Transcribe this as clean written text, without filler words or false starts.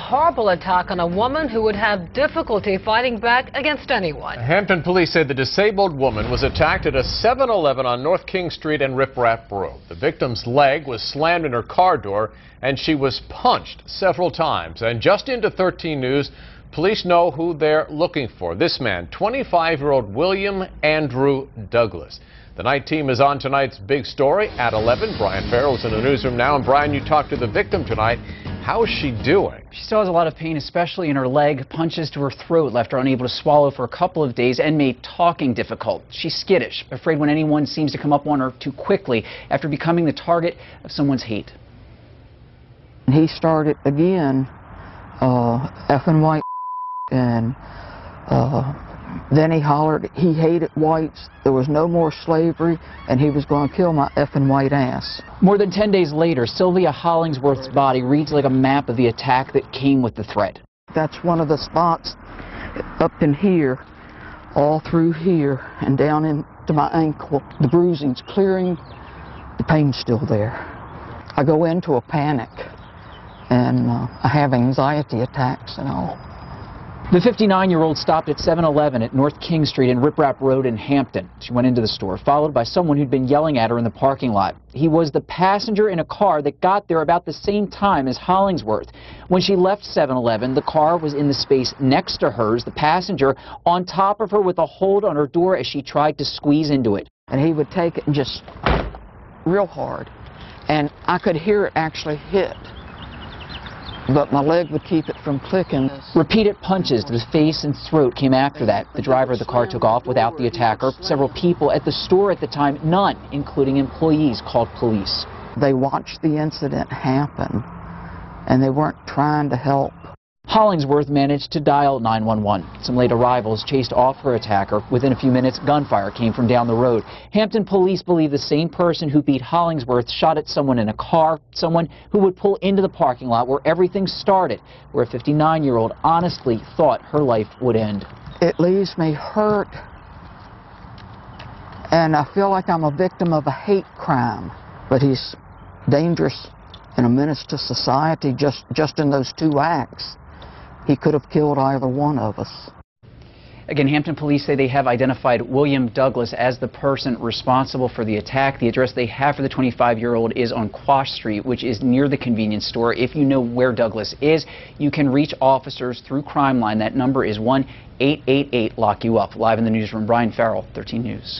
horrible attack on a woman who would have difficulty fighting back against anyone. Hampton police say the disabled woman was attacked at a 7-Eleven on North King Street and Rip Rap Road. The victim's leg was slammed in her car door and she was punched several times. And just into 13 News, police know who they're looking for. This man, 25-year-old William Andrew Douglas. The night team is on tonight's big story at 11. Brian Farrell's in the newsroom now. And Brian, you talked to the victim tonight. How is she doing? She still has a lot of pain, especially in her leg. Punches to her throat left her unable to swallow for a couple of days and made talking difficult. She's skittish, afraid when anyone seems to come up on her too quickly after becoming the target of someone's hate. He started again, effing white, and then he hollered he hated whites, there was no more slavery, and he was going to kill my effing white ass. More than 10 days later, Sylvia Hollingsworth's body reads like a map of the attack that came with the threat. That's one of the spots up in here, all through here, and down into my ankle. The bruising's clearing, the pain's still there. I go into a panic, and I have anxiety attacks and all. The 59-year-old stopped at 7-Eleven at North King Street and Rip Rap Road in Hampton. She went into the store, followed by someone who'd been yelling at her in the parking lot. He was the passenger in a car that got there about the same time as Hollingsworth. When she left 7-Eleven, the car was in the space next to hers, the passenger on top of her with a hold on her door as she tried to squeeze into it. And he would take it and just real hard, and I could hear it actually hit. But my leg would keep it from clicking. Repeated punches to the face and throat came after that. The driver of the car took off without the attacker. Several people at the store at the time, none, including employees, called police. They watched the incident happen, and they weren't trying to help. Hollingsworth managed to dial 911. Some late arrivals chased off her attacker. Within a few minutes, gunfire came from down the road. Hampton police believe the same person who beat Hollingsworth shot at someone in a car, someone who would pull into the parking lot where everything started, where a 59-year-old honestly thought her life would end. It leaves me hurt, and I feel like I'm a victim of a hate crime. But he's dangerous and a menace to society just in those two acts. He could have killed either one of us. Again, Hampton police say they have identified William Douglas as the person responsible for the attack. The address they have for the 25-year-old is on Quash Street, which is near the convenience store. If you know where Douglas is, you can reach officers through Crime Line. That number is 1-888-LOCK-YOU-UP. Live in the newsroom, Brian Farrell, 13 News.